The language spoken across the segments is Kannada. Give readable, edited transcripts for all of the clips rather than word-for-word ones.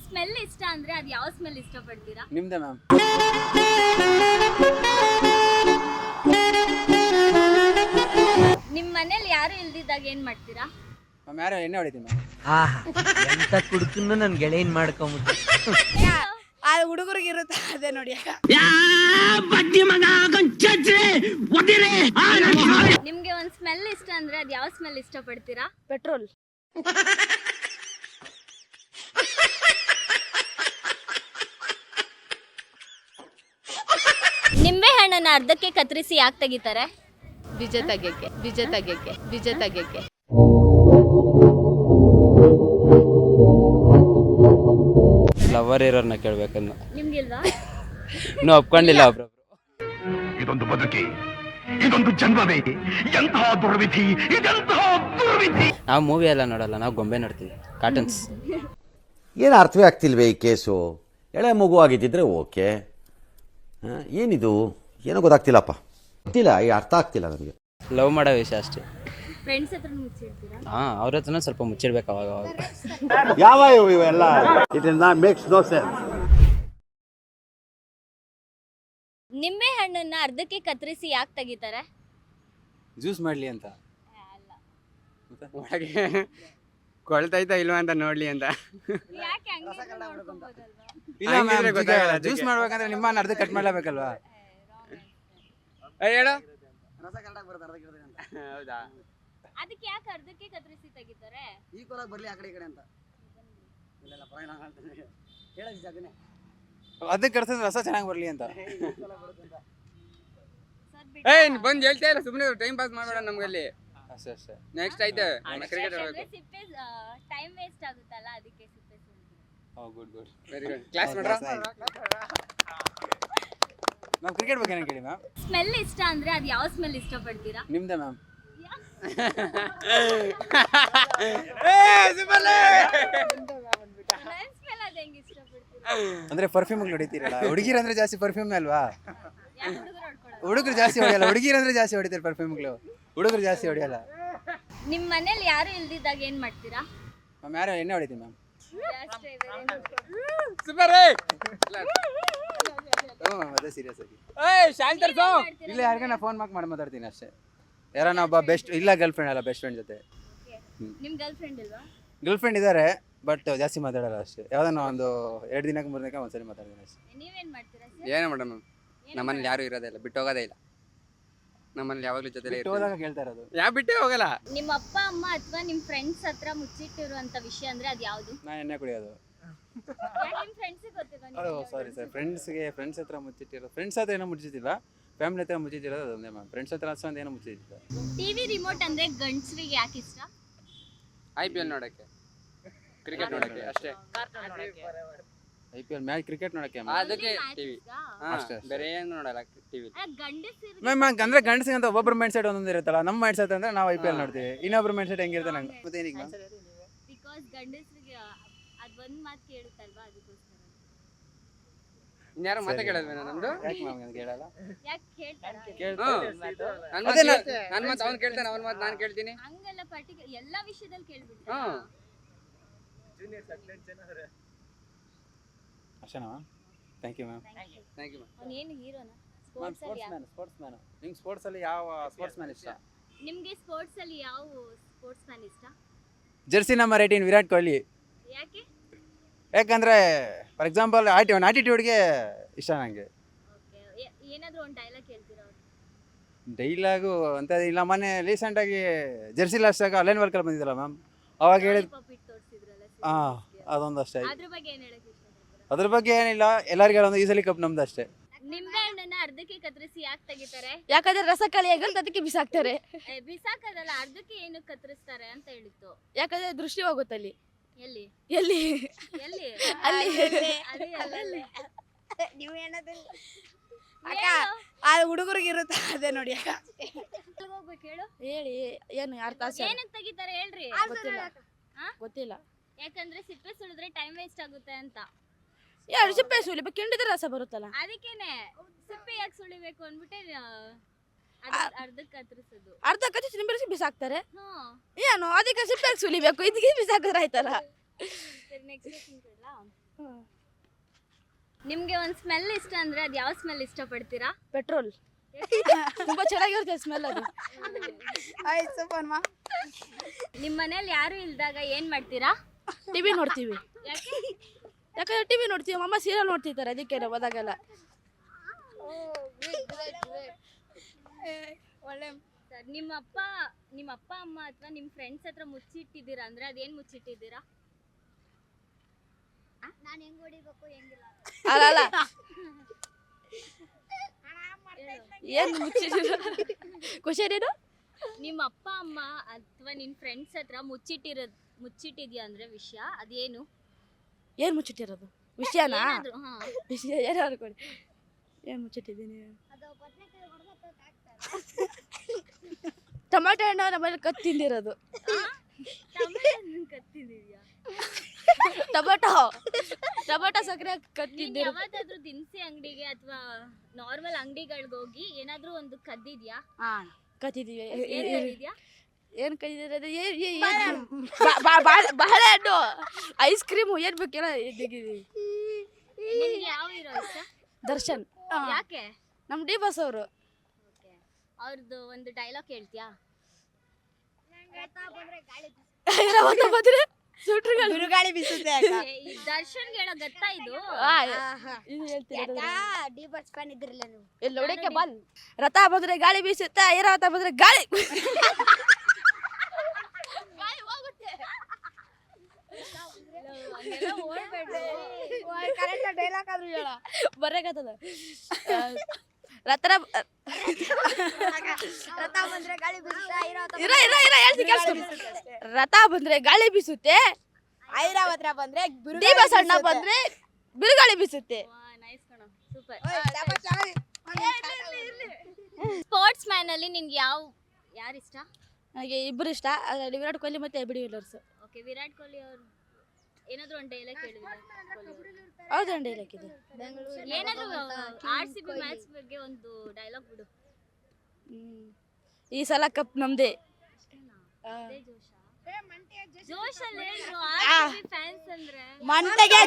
ಸ್ಮೆಲ್ ಇಷ್ಟ ಅಂದ್ರೆ ಅದು ಯಾವ ಸ್ಮೆಲ್ ಇಷ್ಟಪಡ್ತೀರಾ? ನಿಮ್ದೆ ಮ್ಯಾಮ್. ನಿಮ್ಮ ಮನೇಲಿ ಯಾರು ಇಲ್ದಿದ್ದಾಗ ಏನ್ ಮಾಡ್ತೀರಾ? ಮ್ಯಾಮ್ ಯಾರು ಎಣ್ಣೆ ಹೊಡಿತೀವಿ ಮ್ಯಾಮ್. ಆಹಾ ಎಂತ ಕುಡುಕನ್ನು ನನ್ ಗೆಳೆಯನ್ ಮಾಡ್ಕೊಂಬಿಟ್ಟು ಆ ಹುಡುಗರಿಗೆ ಇರುತ್ತೆ ಅದೇ ನೋಡಿ. ನಿಮ್ಗೆ ಒಂದ್ ಸ್ಮೆಲ್ ಇಷ್ಟ ಅಂದ್ರೆ ಅದು ಯಾವ ಸ್ಮೆಲ್ ಇಷ್ಟಪಡ್ತೀರಾ? ಪೆಟ್ರೋಲ್. ನಿಂಬೆ ಹಣ್ಣನ್ನ ಅರ್ಧಕ್ಕೆ ಕತ್ತರಿಸಿ ಯಾಕೆ ತೆಗಿತಾರೆ? ಬೀಜ ತೆಗೆಯಕ್ಕೆ. ಲವರ್ ಇರೋರ್ನ ಕೇಳ್ಬೇಕನ್ನ ನಿಮ್ಗಿಲ್ವಾ? ಇನ್ನೂ ಒಪ್ಕೊಂಡಿಲ್ಲ ಒಬ್ರೊಬ್ರು. ಇದೊಂದು ಬದುಕಿ, ಇದೊಂದು ಜನ್ಮವೇ, ಎಂತಹ ದುರ್ವಿಧಿ, ಇದೆಂತಹ ದುರ್ವಿಧಿ. ನಾವು ಮೂವಿ ಎಲ್ಲ ನೋಡಲ್ಲ, ನಾವು ಗೊಂಬೆ ನೋಡ್ತೀವಿ, ಕಾರ್ಟೂನ್ಸ್. ಏನು ಅರ್ಥವೇ ಆಗ್ತಿಲ್ವೇ ಈ ಕೇಸು? ಎಳೆ ಮಗು ಆಗಿದ್ದಿದ್ರೆ ಓಕೆ, ಏನಿದು ಏನೋ ಗೊತ್ತಾಗ್ತಿಲ್ಲಪ್ಪ, ಗೊತ್ತಿಲ್ಲ, ಈ ಅರ್ಥ ಆಗ್ತಿಲ್ಲ ನನಗೆ. ಲವ್ ಮಾಡೋ ವಿಷಯ ಅಷ್ಟೇ. ಫ್ರೆಂಡ್ಸ್ ಹತ್ರ ಮುಚ್ಚಿಡ್ತೀರಾ? ಅವ್ರ ಹತ್ರನೂ ಸ್ವಲ್ಪ ಮುಚ್ಚಿಡ್ಬೇಕು ಅವಾಗ ಅವಾಗ. ಯಾವ ಇವೆಲ್ಲ it is not makes no sense. ನಿಂಬೆ ಹಣ್ಣನ್ನ ಅರ್ಧಕ್ಕೆ ಕತ್ತರಿಸಿ ಯಾಕೆ ತೆಗಿತಾರೆ? ಜ್ಯೂಸ್ ಮಾಡಲಿ ಅಂತ. ಒಳಗೆ ಕೊಳ್ತೈತಾ ಇಲ್ವಾ ಅಂತ ನೋಡ್ಲಿ ಅಂತ. ಯಾಕೆ ಹಂಗೆ ನೋಡ್ಕೊಬೋದಲ್ವಾ? ಇಲ್ಲ ಮ್ಯಾಮ್, ಜ್ಯೂಸ್ ಮಾಡ್ಬೇಕಂದ್ರೆ ನಿಮ್ಮನ್ನ ಅರ್ಧ ಕಟ್ ಮಾಡಲೇಬೇಕಲ್ವಾ? ಹೇಳು. ಹೌದಾ? ಅದಕ್ಕೆ ಯಾಕೆ ಅರ್ಧಕ್ಕೆ ಕತ್ತರಿಸಿ ತೆಗಿತಾರೆ? ಈಕ್ವಲ್ ಆಗಿ ಬರ್ಲಿ ಆ ಕಡೆ ಈ ಕಡೆ ಅಂತ. ಅದಕ್ಕೆ ಕರ್ಸಿದ್ರೆ ರಸ ಚೆನ್ನಾಗಿ ಬರಲಿ ಅಂತ. ಬಂದು ಹೇಳ್ತಾ ಇಲ್ಲ, ಸುಮ್ಮನೆ ಟೈಮ್ ಪಾಸ್ ಮಾಡಬೇಡ ನಮ್ಗಲ್ಲಿ. ಅಷ್ಟೇ ಅಷ್ಟೇ. ನೆಕ್ಸ್ಟ್ ಆಯ್ತು ಕ್ರಿಕೆಟ್ ಆಡಬೇಕು. ಸಿಪ್ಪೆ ಟೈಮ್ ವೇಸ್ಟ್ ಆಗುತ್ತಲ್ಲ, ಅದಕ್ಕೆ ಸಿಪ್ಪೆ ಸುಲ್ತಾರೆ. Good good, very good. Class ಮಾಡ್ರ ಮ್ಯಾಮ್. ಕ್ರಿಕೆಟ್ ಬಗ್ಗೆ ಏನು ಕೇಳಿ ಮ್ಯಾಮ್. ಸ್ಮೆಲ್ ಇಷ್ಟ ಅಂದ್ರೆ ಅದು ಯಾವ ಸ್ಮೆಲ್ ಇಷ್ಟಪಡ್ತೀರಾ? ನಿಮ್ದೆ ಮ್ಯಾಮ್. ನನ್ ಸ್ಮೆಲ್ ಅದು ಹೆಂಗ್ ಇಷ್ಟಪಡ್ತೀರಾ? ಅಂದ್ರೆ ಪರ್ಫ್ಯೂಮ್ ಹೊಡಿತೀರಲ್ಲ, ಹುಡುಗಿರು ಅಂದ್ರೆ ಜಾಸ್ತಿ ಪರ್ಫ್ಯೂಮ್ ಅಲ್ವಾ? ಯಾಕೆ ಹುಡುಗರು ಹೊಡ್ಕೊಳ್ಳೋದು? ಹುಡುಗರು ಜಾಸ್ತಿ ಹೊಡಿಯಲ್ಲ, ಹುಡುಗಿರು ಅಂದ್ರೆ ಜಾಸ್ತಿ ಹೊಡಿತಾರೆ ಪರ್ಫ್ಯೂಮ್ಗಳು, ಹುಡುಗರು ಜಾಸ್ತಿ ಹೊಡಿಯಲ್ಲ. ನಿಮ್ ಮನೇಲಿ ಯಾರು ಇಲ್ದಿದ್ದಾಗ ಏನ್ ಮಾಡ್ತೀರಾ? ಮ್ಯಾಮ್ ಯಾರು ಎಣ್ಣೆ ಹೊಡಿತೀವಿ ಮ್ಯಾಮ್. ಸೂಪರ್. ಅದೇ ಸೀರಿಯಸ್ ಆಗಿ. ಶಾಂತರ್ ಇಲ್ಲ, ಯಾರಿಗಾನ ಫೋನ್ ಮಾಡಿ ಮಾತಾಡ್ತೀನಿ ಅಷ್ಟೇ. ಯಾರನ್ನ ಒಬ್ಬ ಬೆಸ್ಟ್, ಇಲ್ಲ ಗರ್ಲ್ ಫ್ರೆಂಡ್ ಅಲ್ಲ, ಬೆಸ್ಟ್ ಫ್ರೆಂಡ್ ಜೊತೆ. ನಿಮ್ ಗರ್ಲ್ ಫ್ರೆಂಡ್ ಇಲ್ವಾ? ಗರ್ಲ್ ಫ್ರೆಂಡ್ ಇದ್ದಾರೆ, ಬಟ್ ಜಾಸ್ತಿ ಮಾತಾಡಲ್ಲ ಅಷ್ಟೇ. ಯಾವ್ದಾನ ಒಂದು 2 ದಿನಕ್ಕೆ 3 ದಿನಕ್ಕೆ ಒಂದ್ಸರಿ ಮಾತಾಡ್ತೀನಿ ಅಷ್ಟೇ. ನೀವೇನ್ ಮಾಡ್ತೀರಾ ಸರ್? ಏನು ಮೇಡಮ್, ನಮ್ಮನೇಲಿ ಯಾರು ಇರೋದೇ ಇಲ್ಲ, ಬಿಟ್ಟು ಹೋಗೋದೇ ಇಲ್ಲ. ನಮ್ಮನೇಲಿ ಯಾವಾಗಲೂ ಜೊತೆಲೇ ಬಿಟ್ಟು ಹೋದಾಗ ಕೇಳ್ತಾ ಇರೋದು. ಯಾವ ಬಿಟ್ಟೇ ಹೋಗಲ್ಲ. ನಿಮ್ಮ ಅಪ್ಪ ಅಮ್ಮ ಅಥವಾ ನಿಮ್ ಫ್ರೆಂಡ್ಸ್ ಹತ್ರ ಮುಚ್ಚಿಟ್ಟಿರುವಂತ ವಿಷಯ ಅಂದ್ರೆ ಅದು ಯಾವುದು? ನಾನು ಎಣ್ಣೆ ಕುಡಿಯೋದು. ಯಾಕೆ ನಿಮ್ ಫ್ರೆಂಡ್ಸ್ ಗೊತ್ತಿಲ್ಲ? ಸಾರಿ ಸರ್, ಫ್ರೆಂಡ್ಸ್ ಹತ್ರ ಮುಚ್ಚಿಟ್ಟಿರೋದು. ಫ್ರೆಂಡ್ಸ್ ಹತ್ರ ಏನೋ ಮುಚ್ಚಿಟ್ಟಿಲ್ಲ, ಫ್ಯಾಮಿಲಿ ಹತ್ರ ಮುಚ್ಚಿಟ್ಟಿರೋದು ಅದೊಂದೇ ಮ್ಯಾಮ್. ಫ್ರೆಂಡ್ಸ್ ಹತ್ರ ಅಷ್ಟೊಂದು ಏನೋ ಮುಚ್ಚಿಟ್ಟಿಲ್ಲ. ಟಿವಿ ರಿಮೋಟ್ ಅಂದ್ರೆ ಗಂಡಸರಿಗೆ ಯಾಕೆ ಇಷ್ಟ? IPL ನೋಡಕ್ಕೆ, ಕ್ರಿಕೆಟ್ ನೋಡಕ್ಕೆ ಅಷ್ಟೇ. IPL ಮ್ಯಾಚ್, ಕ್ರಿಕೆಟ್ ನೋಡಕ್ಕೆ ಅದಕ್ಕೆ ಟಿವಿ. ಅಷ್ಟೇ. ಬೇರೆ ಏನು ನೋಡಲ್ಲ ಟಿವಿ. ಮ್ಯಾಮ್. ಅಂದ್ರೆ ಗಂಡಸಿಗೆ ಅಂತ ಒಬ್ಬೊಬ್ಬರ ಮೈಂಡ್ ಸೆಟ್ ಒಂದೊಂದು ಇರುತ್ತಲ್ಲ. ನಮ್ಮ ಮೈಂಡ್ ಸೆಟ್ ಅಂದ್ರೆ ನಾವು IPL ನೋಡ್ತೀವಿ, ಇನ್ನೊಬ್ಬರ ಮೈಂಡ್ ಸೆಟ್ ಹೆಂಗಿರುತ್ತೆ ನಂಗೆ ಮತ್ತೆ ಏನೀಗ ಮ್ಯಾಮ್. ಬಿಕಾಸ್ ಗಂಡಸರಿಗೆ ಅದ್ ಒಂದ್ ಮಾತು ಕೇಳುತ್ತಲ್ವಾ, ಅದಕ್ಕೋಸ್ಕರ. ಇನ್ಯಾರು ಮಾತಾ ಕೇಳಲ್ವೇನೋ ನಮ್ದು? ಯಾಕೆ ಮ್ಯಾಮ್ ಅದು ಕೇಳಲ್ಲ? ಯಾಕೆ ಕೇಳ್ತಾರಾ? ನನ್ನ ಮಾತು ಅವ್ನು ಕೇಳ್ತಾನೆ, ಅವನ ಮಾತು ನಾನು ಕೇಳ್ತೀನಿ. ಹಂಗಲ್ಲ, ಪರ್ಟಿಕ್ಯುಲರ್ ಎಲ್ಲಾ ವಿಷಯದಲ್ಲಿ ಕೇಳ್ಬಿಡ್ತಾರೆ. ಅಷ್ಟೇನಾ ma'am? Thank you ma'am. Thank you ma'am. ಅವ್ನು ಏನು ಹೀರೋನಾ? Ma'am sports man. ನಿಮ್ಗೆ ಸ್ಪೋರ್ಟ್ಸಲ್ಲಿ ಯಾವ ಸ್ಪೋರ್ಟ್ಸ್ ಮ್ಯಾನ್ ಇಷ್ಟ? ನಿಮ್ಗೆ ಸ್ಪೋರ್ಟ್ಸ್ ಅಲ್ಲಿ ಯಾವ ಸ್ಪೋರ್ಟ್ಸ್ ಮ್ಯಾನ್ ಇಷ್ಟ? Jersey number 18 Virat Kohli. ಯಾಕೆ? ಯಾಕಂದರೆ ಫಾರ್ ಎಕ್ಸಾಂಪಲ್ ಆಟಿಟ್ಯೂಡ್ಗೆ ಇಷ್ಟ ನನಗೆ. ಓಕೆ, ಏನಾದರೂ ಒಂದು ಡೈಲಾಗ್ ಹೇಳ್ತೀರಾ ಅವ್ರು? ಡೈಲಾಗು ಅಂತ ಇಲ್ಲ. ಮೊನ್ನೆ ರೀಸೆಂಟಾಗಿ ಜರ್ಸಿ ಲಾಸ್ಟಾಗ ಅಲೆನ್ ವರ್ಕರ್ ಬಂದಿದ್ದಲ್ಲ ಮ್ಯಾಮ್, ಅವಾಗ ಹೇಳಿದ್ ತೋರಿಸಿದ್ರಲ್ಲ. ಅದೊಂದು ಅಷ್ಟೇ. ಅದ್ರ ಬಗ್ಗೆ ಏನು ಹೇಳಕ್ಕೆ ಇಷ್ಟಪಡ್ತೀರಾ? ಅದ್ರ ಬಗ್ಗೆ ಏನಿಲ್ಲ, ಎಲ್ಲರಿಗೂ ಹೇಳೋದು ಈಸಲಿ ಕಪ್ ನಮ್ದು ಅಷ್ಟೇ. ನಿಂಬೆ ಹಣ್ಣನ್ನ ಅರ್ಧಕ್ಕೆ ಕತ್ತರಿಸಿ ಯಾಕೆ ತೆಗಿತಾರೆ? ಯಾಕಂದ್ರೆ ರಸ ಖಾಲಿ ಆಗಂತ ಅದಕ್ಕೆ ಬಿಸಾಕ್ತಾರೆ. ಬಿಸಾಕದಲ್ಲ, ಅರ್ಧಕ್ಕೆ ಏನು ಕತ್ತರಿಸ್ತಾರೆ ಅಂತ ಹೇಳಿತ್ತು. ಯಾಕಂದ್ರೆ ದೃಷ್ಟಿ ಹೋಗುತ್ತಲ್ಲಿ. ಎಲ್ಲಿ ಎಲ್ಲಿ ಎಲ್ಲಿ? ಅಲ್ಲಿ ಅಲ್ಲಿ ನೀವು ಹೇಳೋದಿಲ್ಲ ಅಕ್ಕ, ಆ ಹುಡುಗರಿಗೆ ಇರುತ್ತೆ ಅದೇ ನೋಡಿ. ಹೋಗ್ಬೇಕು ಹೇಳು. ಹೇಳಿ ಏನು ಅರ್ಥ ಏನಕ್ಕೆ ತೆಗಿತಾರೆ ಹೇಳ್ರಿ? ಗೊತ್ತಿಲ್ಲ. ಯಾಕಂದ್ರೆ ಸಿಪ್ಪೆ ಸುಳಿದ್ರೆ ಟೈಮ್ ವೇಸ್ಟ್ ಆಗುತ್ತೆ ಅಂತ. ಯಾರು ಸಿಪ್ಪೆ ಸುಲಿಬೇಕು? ಕಿಂಡಿದ ರಸ ಬರುತ್ತಲ್ಲ, ಅದಕ್ಕೇನೆ ಸಿಪ್ಪೆ ಯಾಕೆ ಸುಳಿಬೇಕು ಅಂದ್ಬಿಟ್ಟೆ ಅರ್ಧಕ್ಕೆ ಕತ್ತರಿಸೋದು. ಅರ್ಧ ಕಚ್ಚಿ ನಿಂಬೆರಸಿ ಬಿಸಾಕ್ತಾರೆ. ಏನು ಅದಕ್ಕೆ ಸಿಪ್ಪೆ ಸುಲಿಬೇಕು, ಇದಕ್ಕೆ ಬಿಸಾಕಿದ್ರೆ ಆಯ್ತಲ್ಲ. ಸರಿ, ನೆಕ್ಸ್ಟ್ ಕ್ವೆಶ್ಚನ್ ಕೇಳಲಾ? ನಿಮ್ಗೆ ಒಂದು ಸ್ಮೆಲ್ ಇಷ್ಟ ಅಂದ್ರೆ ಅದು ಯಾವ ಸ್ಮೆಲ್ ಇಷ್ಟಪಡ್ತೀರಾ? ಪೆಟ್ರೋಲ್ ತುಂಬಾ ಚೆನ್ನಾಗಿರುತ್ತೆ ಸ್ಮೆಲ್ ಅದು. ಆಯ್ತು ಫೋನ್ಮಾ. ನಿಮ್ಮ ಮನೇಲಿ ಯಾರು ಇಲ್ದಾಗ ಏನ್ ಮಾಡ್ತೀರಾ? ಟಿವಿ ನೋಡ್ತೀವಿ. ಯಾಕೆ? ಯಾಕಂದ್ರೆ ಟಿವಿ ನೋಡ್ತೀವಿ, ಅಮ್ಮ ಸೀರಿಯಲ್ ನೋಡ್ತಿರ್ತಾರೆ, ಅದಕ್ಕೆ ನಾವು ಹೋದಾಗೆಲ್ಲ. ಒಳ್ಳೆ ಸರ್, ನಿಮ್ಮ ಅಪ್ಪ ಅಮ್ಮ ಅಥವಾ ನಿಮ್ಮ ಫ್ರೆಂಡ್ಸ್ ಹತ್ರ ಮುಚ್ಚಿಟ್ಟಿದ್ದೀರಾ ಅಂದ್ರೆ ಅದೇನ್ ಮುಚ್ಚಿಟ್ಟಿದ್ದೀರಾ? ನಾನು ಹೆಂಗ್ ಹೊಡಿಬೇಕು ಹೆಂಗಿಲ್ಲ ಅಲ್ಲ ಏನ್ ಖುಷಿನೇನು? ನಿಮ್ಮ ಅಪ್ಪ ಅಮ್ಮ ಅಥವಾ ನಿನ್ ಫ್ರೆಂಡ್ಸ್ ಹತ್ರ ಮುಚ್ಚಿಟ್ಟಿದ್ಯಾ ಅಂದ್ರೆ ವಿಷಯ ಅದೇನು? ಏನ್ ಮುಚ್ಚಿಟ್ಟಿರೋದು ವಿಷಯನಾ? ಏನಾದ್ರು, ಹಾ. ವಿಷಯ ಏನಾದ್ರು ಅನ್ಕೊಳ್ಳಿ. ಏನ್ ಮುಚ್ಚಿಟ್ಟಿದ್ದೀನಿ? ಟೊಮಾಟೊ ಹಣ್ಣು ನಮ್ಮಲ್ಲಿ ಕತ್ ತಿಂದಿರೋದು. ಕತ್ತಿದೀಯಾ? ಟೊಮಾಟೊ ಸಕ್ಕರೆ ಕತ್ ನೀನ್ ತಿಂದಿರೋದು. ಯಾವತ್ತಾದ್ರೂ ದಿನಸಿ ಅಂಗಡಿಗೆ ಅಥವಾ ನಾರ್ಮಲ್ ಅಂಗಡಿಗಳಿಗೆ ಹೋಗಿ ಏನಾದ್ರೂ ಒಂದು ಕದ್ದಿದ್ಯಾ? ಕತ್ತಿದೀವಿ. ಏನ್ ಕದ್ದಿದ್ಯಾ? ಏನ್ ಕೈದಿರೋದು? ಬಾಳೆಹಣ್ಣು, ಐಸ್ ಕ್ರೀಮು, ಏನ್ ಬೇಕೆಲ್ಲ ತೆಗಿದೀವಿ. ನಿಮ್ಗೆ ಯಾವ ಹೀರೋ ಇಷ್ಟ? ದರ್ಶನ್. ಯಾಕೆ? ನಮ್ ಡಿ ಬಾಸ್ ಅವರು. ಅವ್ರದ್ದು ಒಂದು ಡೈಲಾಗ್ ಹೇಳ್ತೀಯಾ? ಬಂದ್ರೆ ಸುಟ್ರುಗಳು ಬಿರುಗಾಳಿ ಬೀಸುತ್ತೆ. ಈ ದರ್ಶನ್ ಹೇಳೋ ಗೊತ್ತಾ ಇದು? ಇದು ಹೇಳ್ತೀನಿ. ಡಿ ಬಾಸ್ ಫ್ಯಾನ್ ಇದ್ರಲ್ಲ ನೀವು? ಎಲ್ಲ ಹೊಡಿಕೆ ಬಾಲ್. ರಥ ಬಂದ್ರೆ ಗಾಳಿ ಬೀಸುತ್ತೆ, ಐರಾವತ ಬಂದ್ರೆ ಗಾಳಿ ಕರೆಕ್ಟ್ ಡೈಲಾಗ್ ಆದ್ರೂ ಹೇಳ. ಬರಕತ್ತದ. ರಥ ಬಂದ್ರೆ ಗಾಳಿ ಬೀಸುತ್ತೆ, ರಥ ಬಂದ್ರೆ ಗಾಳಿ ಬೀಸುತ್ತೆ, ಐರಾವತ ಬಂದ್ರೆ ಡಿ ಬಾಸ್ ಅಣ್ಣ ಬಂದ್ರೆ ಬಿರುಗಾಳಿ ಬೀಸುತ್ತೆ. ನೈಸ್ ಕಣ, ಸೂಪರ್. ಸ್ಪೋರ್ಟ್ಸ್ ಮ್ಯಾನ್ ಅಲ್ಲಿ ನಿನ್ಗೆ ಯಾರು ಇಷ್ಟ? ನನಗೆ ಇಬ್ಬರು ಇಷ್ಟ, ಅದರಲ್ಲಿ ವಿರಾಟ್ ಕೊಹ್ಲಿ ಮತ್ತೆ AB de Villiers. Okay, Virat Kohli ಅವ್ರು ಏನಾದ್ರು ಒಂದು ಡೈಲಾಗ್ ಹೇಳಿದ್ರೆ? ಹೌದು, ಡೈಲಾಗ್ ಇದೆ. ಏನಾದ್ರು RCB ಮ್ಯಾಚ್ ಬಗ್ಗೆ ಒಂದು ಡೈಲಾಗ್ ಬಿಡು. ಈ ಸಲ ಕಪ್ ನಮ್ದೇ. ಜೋಶಲ್ಲಿ ಹೇಳ್ರು, RCB ಫ್ಯಾನ್ಸ್ ಅಂದ್ರೆ. ಮಂಟೆಗೆ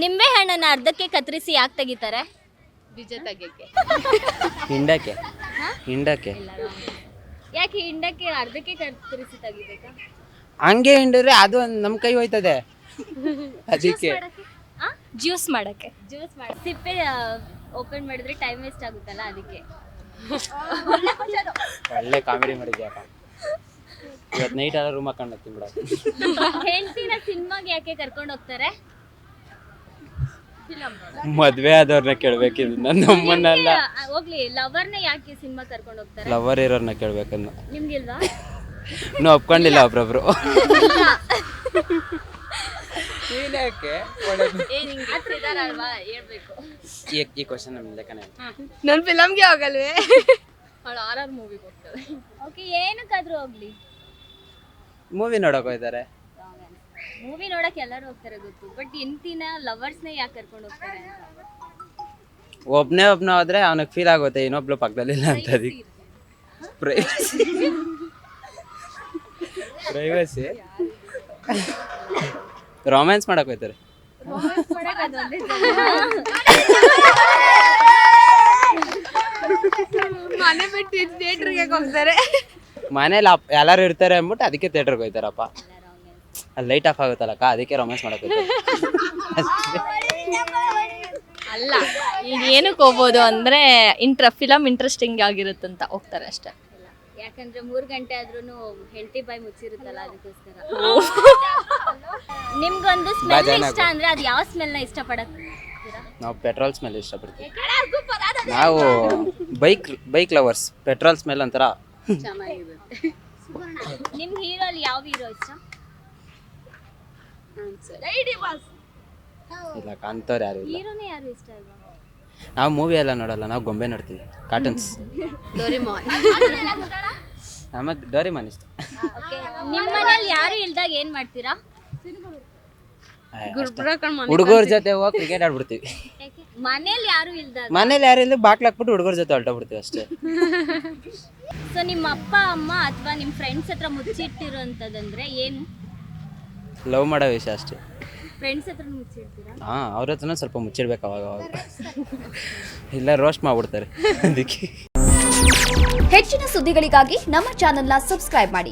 ನಿಂಬೆ ಹಣ್ಣನ್ನ ಅರ್ಧಕ್ಕೆ ಕತ್ತರಿಸಿ ಯಾಕೆ ತೆಗಿತಾರೆ? ಹಿಂಡಕ್ಕೆ ಹಿಂಡಕ್ಕೆ ಯಾಕೆ ಹಿಂಡಕ್ಕೆ ಅರ್ಧಕ್ಕೆ ಕತ್ತರಿಸಿ ತೆಗಿಬೇಕಾ? ಹಂಗೆ ಹಿಂಡಿದ್ರೆ ಅದು ನಮ್ಮ ಕೈ ಹೋಯ್ತದೆ ಅದಕ್ಕೆ. ಜ್ಯೂಸ್ ಮಾಡಕ್ಕೆ ಸಿಪ್ಪೆ ಓಪನ್ ಮಾಡಿದ್ರೆ ಟೈಮ್ ವೇಸ್ಟ್ ಆಗುತ್ತಲ್ಲ, ಅದಕ್ಕೆ. ಒಳ್ಳೆ ಕಾಮಿಡಿ ಮಾಡಿದ್ಯಪ್ಪ. ಇವತ್ತು ನೈಟ್ ಎಲ್ಲ ರೂಮ್ ಹಾಕೊಂಡು ಹೋಗ್ತೀನಿ ಬಿಡ. ಹೆಂಡತಿನ ಸಿನಿಮಾಗೆ ಯಾಕೆ ಕರ್ಕೊಂಡು ಹೋಗ್ತಾರೆ? ಮದ್ವೆ ಆದವ್ರನ್ನ ಕೇಳ್ಬೇಕಿದ್ ನಮ್ಮನ್ನೆಲ್ಲ. ಹೋಗ್ಲಿ, ಲವರ್ನ ಯಾಕೆ ಸಿನಿಮಾ ಕರ್ಕೊಂಡು ಹೋಗ್ತಾರೆ? ಲವರ್ ಇರೋರ್ನ ಕೇಳ್ಬೇಕನ್ನ. ನಿಮ್ಗಿಲ್ವಾ? ಇನ್ನೂ ಒಪ್ಕೊಂಡಿಲ್ಲ ಒಬ್ರೊಬ್ರು. ಈ ಕ್ವಶನ್ ನಮ್ ಲೆಕ್ಕನೇ. ನನ್ ಫಿಲಮ್ಗೆ ಹೋಗಲ್ವೇ? RR ಮೂವಿಗೆ ಹೋಗ್ತಾರೆ. ಓಕೆ, ಏನಕ್ಕಾದ್ರೂ ಹೋಗ್ಲಿ, ಮೂವಿ ನೋಡಕ್ ಹೋಯ್ತಾರೆ. ಮೂವಿ ನೋಡಕ್ ಎಲ್ಲರೂ ಹೋಗ್ತಾರೆ ಗೊತ್ತು, ಬಟ್ ಹೆಂಡತಿನ ಲವರ್ಸ್ನ ಯಾಕೆ ಕರ್ಕೊಂಡು ಹೋಗ್ತಾರೆ? ಒಬ್ನೇ ಹೋದ್ರೆ ಅವನಿಗೆ ಫೀಲ್ ಆಗುತ್ತೆ, ಇನ್ನೊಬ್ಳು ಪಕ್ಕದಲ್ಲಿಲ್ಲ ಅಂತ. ಅದಕ್ಕೆ ಪ್ರೈವಸಿ ರೊಮ್ಯಾನ್ಸ್ ಮಾಡಕ್ ಹೋಯ್ತಾರೆ. ಮನೆ ಬಿಟ್ಟು ಥಿಯೇಟರ್ಗೆ ಹೋಗ್ತಾರೆ. ಮನೇಲಿ ಎಲ್ಲಾರು ಇರ್ತಾರೆ ಅಂದ್ಬಿಟ್ಟು ಅದಕ್ಕೆ ಥಿಯೇಟರ್ಗೆ ಹೋಯ್ತಾರಪ್ಪ. ಅಲ್ಲಿ ಲೈಟ್ ಆಫ್ ಆಗುತ್ತಲ್ಲಕ್ಕ, ಅದಕ್ಕೆ ರೊಮ್ಯಾನ್ಸ್ ಮಾಡಕ್ ಹೋಯ್ತಾರೆ. ಅಲ್ಲ, ಈಗ ಏನಕ್ಕೆ ಹೋಗ್ಬೋದು ಅಂದ್ರೆ ಫಿಲಮ್ ಇಂಟ್ರೆಸ್ಟಿಂಗ್ ಆಗಿರುತ್ತಂತ ಹೋಗ್ತಾರೆ ಅಷ್ಟೇ. ಯಾಕಂದ್ರೆ 3 ಗಂಟೆ ಆದ್ರೂ ಹೆಂಡತಿ ಬಾಯಿ ಮುಚ್ಚಿರುತ್ತಲ್ಲ, ಅದಕ್ಕೋಸ್ಕರ. ನಿಮ್ಗೊಂದು ಸ್ಮೆಲ್ ಇಷ್ಟ ಅಂದ್ರೆ ಅದು ಯಾವ ಸ್ಮೆಲ್ನ ಇಷ್ಟಪಡ್ತೀರಾ? ನಾವು ಪೆಟ್ರೋಲ್ ಸ್ಮೆಲ್ ಇಷ್ಟಪಡ್ತೀವಿ. ನಾವು ಬೈಕ್ ಲವರ್ಸ್. ಪೆಟ್ರೋಲ್ ಸ್ಮೆಲ್ ಒಂಥರ ಚೆನ್ನಾಗಿರುತ್ತೆ. ನಿಮ್ ಹೀರೋಲಿ ಯಾವ ಹೀರೋ ಇಷ್ಟ? ಇಲ್ಲ, ಕಾಣ್ತವ್ರು ಯಾರು ಇಲ್ಲ. ಹೀರೋನೇ ಯಾರು ಇಷ್ಟ ಅಲ್ವಾ? ನಾವು ಮೂವಿ ಎಲ್ಲ ನೋಡಲ್ಲ, ನಾವು ಗೊಂಬೆ ನೋಡ್ತೀವಿ, ಕಾರ್ಟೂನ್ಸ್. ನಮಗೆ ಡೋರಿಮಾನ್ ಇಷ್ಟ. ನಿಮ್ಮ ಮನೇಲಿ ಯಾರು ಇಲ್ದಾಗ ಏನ್ ಮಾಡ್ತೀರಾ? ಹುಡುಗರ ಜೊತೆ ಹೋಗಿ ಕ್ರಿಕೆಟ್ ಆಡ್ಬಿಡ್ತೀವಿ. ಮನೇಲಿ ಯಾರು ಇಲ್ದಾಗ? ಮನೇಲಿ ಯಾರು ಇಲ್ಲ, ಬಾಕ್ಲು ಹಾಕ್ಬಿಟ್ಟು ಹುಡುಗರ ಜೊತೆ ಹೊರಟೋಗ್ಬಿಡ್ತೀವಿ ಅಷ್ಟೇ. ಸೊ ನಿಮ್ಮ ಅಪ್ಪ ಅಮ್ಮ ಅಥವಾ ನಿಮ್ಮ ಫ್ರೆಂಡ್ಸ್ ಹತ್ರ ಮುಚ್ಚಿಟ್ಟಿರೋಂಥದ್ದಂದ್ರೆ ಏನು? ಲವ್ ಮಾಡೋ ವಿಷಯ ಅಷ್ಟೇ. ಫ್ರೆಂಡ್ಸ್ ಹತ್ರ ಮುಚ್ಚಿಡ್ತೀರಾ? ಹಾಂ, ಅವ್ರ ಹತ್ರನೂ ಸ್ವಲ್ಪ ಮುಚ್ಚಿಡ್ಬೇಕು ಅವಾಗ ಇಲ್ಲ ರೋಸ್ಟ್ ಮಾಡ್ಬಿಡ್ತಾರೆ ಅದಕ್ಕೆ. ಹೆಚ್ಚಿನ ಸುದ್ದಿಗಳಿಗಾಗಿ ನಮ್ಮ ಚಾನೆಲ್ನ ಸಬ್ಸ್ಕ್ರೈಬ್ ಮಾಡಿ.